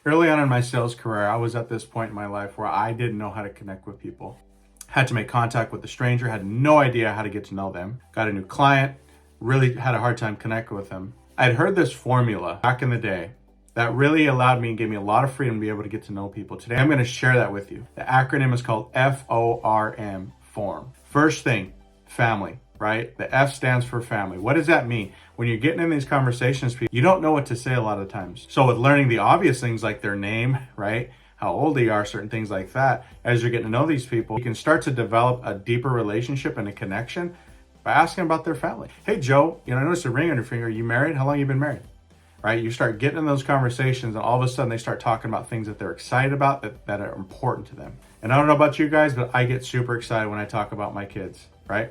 Early on in my sales career, I was at this point in my life where I didn't know how to connect with people. Had to make contact with a stranger, had no idea how to get to know them. Got a new client, really had a hard time connecting with them. I'd heard this formula back in the day that really allowed me and gave me a lot of freedom to be able to get to know people. Today, I'm going to share that with you. The acronym is called FORM, form. First thing, family, right? The F stands for family. What does that mean? When you're getting in these conversations, you don't know what to say a lot of times. So with learning the obvious things like their name, right? How old they are, certain things like that, as you're getting to know these people, you can start to develop a deeper relationship and a connection by asking about their family. Hey, Joe, I noticed a ring on your finger. Are you married? How long have you been married? Right? You start getting in those conversations and all of a sudden they start talking about things that they're excited about that are important to them. And I don't know about you guys, but I get super excited when I talk about my kids, right?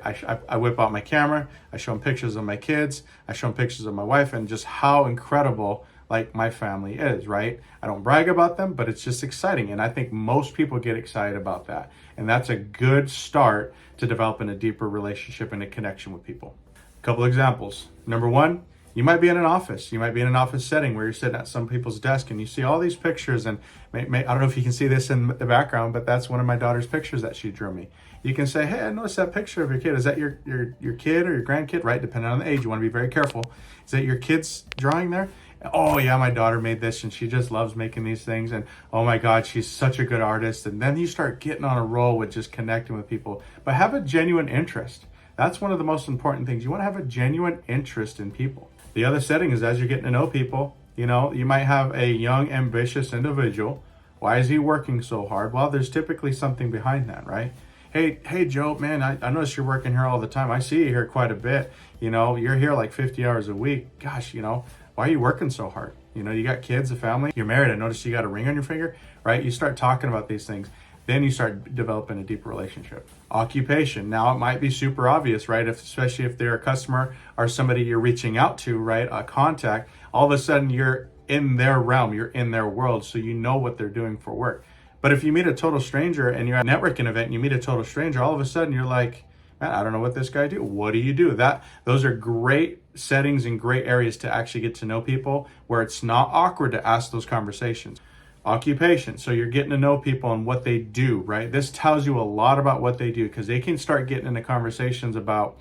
I whip out my camera, I show them pictures of my kids, I show them pictures of my wife and just how incredible like my family is, right? I don't brag about them, but it's just exciting. And I think most people get excited about that. And that's a good start to developing a deeper relationship and a connection with people. A couple examples. Number one, you might be in an office. You might be in an office setting where you're sitting at some people's desk and you see all these pictures and I don't know if you can see this in the background, but that's one of my daughter's pictures that she drew me. You can say, hey, I noticed that picture of your kid. Is that your kid or your grandkid? Right, depending on the age, you want to be very careful. Is that your kid's drawing there? Oh yeah, my daughter made this and she just loves making these things. And oh my God, she's such a good artist. And then you start getting on a roll with just connecting with people, but have a genuine interest. That's one of the most important things. You want to have a genuine interest in people. The other setting is as you're getting to know people, you might have a young, ambitious individual. Why is he working so hard? Well, there's typically something behind that, right? Hey, Joe, man, I notice you're working here all the time. I see you here quite a bit. You're here like 50 hours a week. Gosh, why are you working so hard? You got kids, a family, you're married. I noticed you got a ring on your finger, right? You start talking about these things. Then you start developing a deeper relationship. Occupation. Now it might be super obvious, right? Especially if they're a customer or somebody you're reaching out to, right? A contact, all of a sudden you're in their realm, you're in their world, so you know what they're doing for work. But if you meet a total stranger and you're at a networking event and you meet a total stranger, all of a sudden you're like, man, I don't know what this guy do. What do you do? Those are great settings and great areas to actually get to know people where it's not awkward to ask those conversations. Occupation. So you're getting to know people and what they do, right? This tells you a lot about what they do because they can start getting into conversations about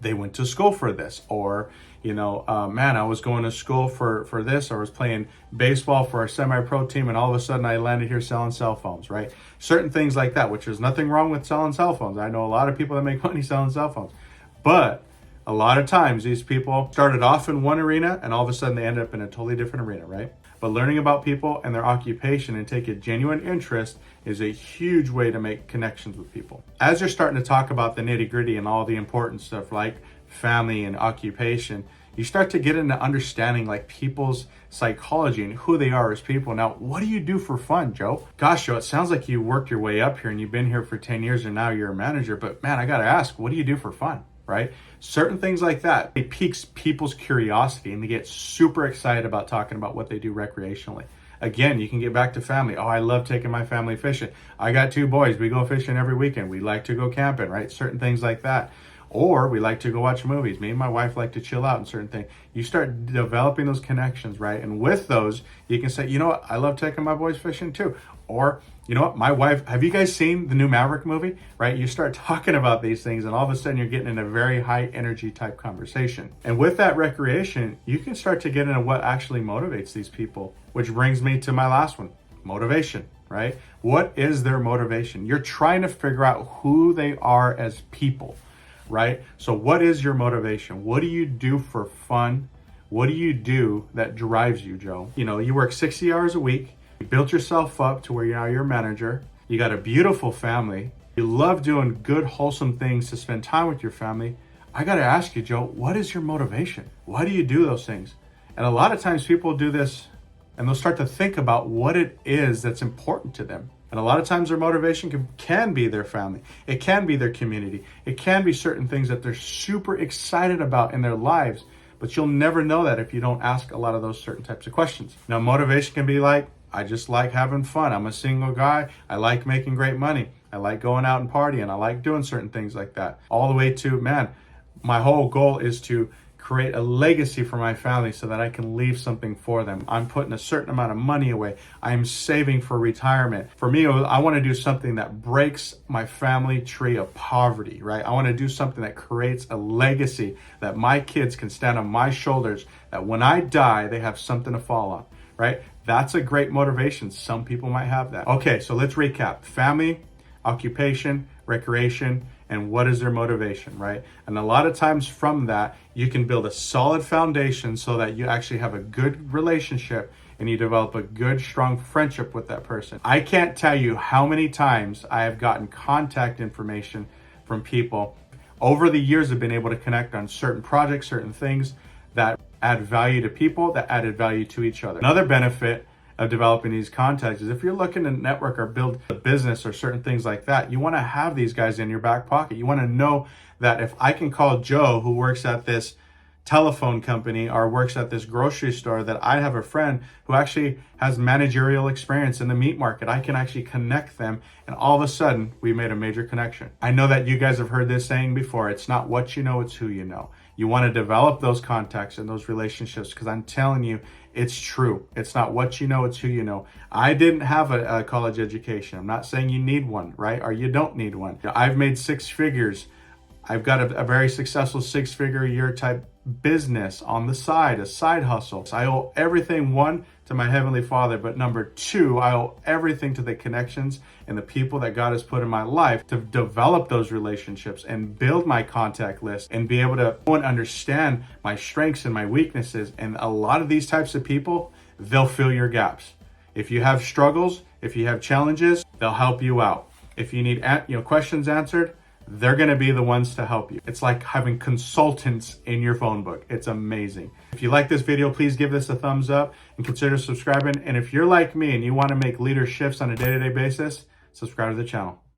they went to school for this or, man, I was going to school for this or I was playing baseball for a semi-pro team and all of a sudden I landed here selling cell phones, right? Certain things like that, which there's nothing wrong with selling cell phones. I know a lot of people that make money selling cell phones, but a lot of times these people started off in one arena and all of a sudden they ended up in a totally different arena, right? But learning about people and their occupation and take a genuine interest is a huge way to make connections with people. As you're starting to talk about the nitty-gritty and all the important stuff like family and occupation, you start to get into understanding like people's psychology and who they are as people. Now, what do you do for fun, Joe? Gosh, Joe, it sounds like you worked your way up here and you've been here for 10 years and now you're a manager. But man, I got to ask, what do you do for fun? Right? Certain things like that, it piques people's curiosity and they get super excited about talking about what they do recreationally. Again, you can get back to family. Oh, I love taking my family fishing. I got 2 boys. We go fishing every weekend. We like to go camping, right? Certain things like that. Or we like to go watch movies. Me and my wife like to chill out and certain things. You start developing those connections, right? And with those, you can say, you know what? I love taking my boys fishing too. Or, you know what? My wife, have you guys seen the new Maverick movie, right? You start talking about these things and all of a sudden you're getting in a very high energy type conversation. And with that recreation, you can start to get into what actually motivates these people, which brings me to my last one, motivation, right? What is their motivation? You're trying to figure out who they are as people, right? So what is your motivation? What do you do for fun? What do you do that drives you, Joe? You work 60 hours a week. You built yourself up to where now you're a manager. You got a beautiful family. You love doing good, wholesome things to spend time with your family. I got to ask you, Joe, what is your motivation? Why do you do those things? And a lot of times people do this and they'll start to think about what it is that's important to them. And a lot of times their motivation can be their family. It can be their community. It can be certain things that they're super excited about in their lives, but you'll never know that if you don't ask a lot of those certain types of questions. Now, motivation can be like, I just like having fun. I'm a single guy. I like making great money. I like going out and partying. I like doing certain things like that. All the way to, man, my whole goal is to create a legacy for my family so that I can leave something for them. I'm putting a certain amount of money away. I'm saving for retirement. For me, I want to do something that breaks my family tree of poverty, right? I want to do something that creates a legacy that my kids can stand on my shoulders, that when I die, they have something to fall on, right? That's a great motivation. Some people might have that. Okay, so let's recap. Family, occupation, recreation, and what is their motivation, right? And a lot of times from that, you can build a solid foundation so that you actually have a good relationship and you develop a good, strong friendship with that person. I can't tell you how many times I have gotten contact information from people over the years. Have been able to connect on certain projects, certain things that add value to people, that added value to each other. Another benefit of developing these contacts is if you're looking to network or build a business or certain things like that, you want to have these guys in your back pocket. You want to know that if I can call Joe, who works at this telephone company or works at this grocery store, that I have a friend who actually has managerial experience in the meat market. I can actually connect them, and all of a sudden we made a major connection. I know that you guys have heard this saying before. It's not what you know, it's who you know. You want to develop those contacts and those relationships, because I'm telling you, it's true. It's not what you know, it's who you know. I didn't have a college education. I'm not saying you need one, right? Or you don't need one. I've made six figures. I've got a very successful 6-figure a year type business on the side, a side hustle. So I owe everything, one, to my Heavenly Father, but number two, I owe everything to the connections and the people that God has put in my life to develop those relationships and build my contact list and be able to understand my strengths and my weaknesses. And a lot of these types of people, they'll fill your gaps. If you have struggles, if you have challenges, they'll help you out. If you need questions answered, they're going to be the ones to help you. It's like having consultants in your phone book. It's amazing. If you like this video, please give this a thumbs up and consider subscribing. And if you're like me and you want to make leader shifts on a day-to-day basis, subscribe to the channel.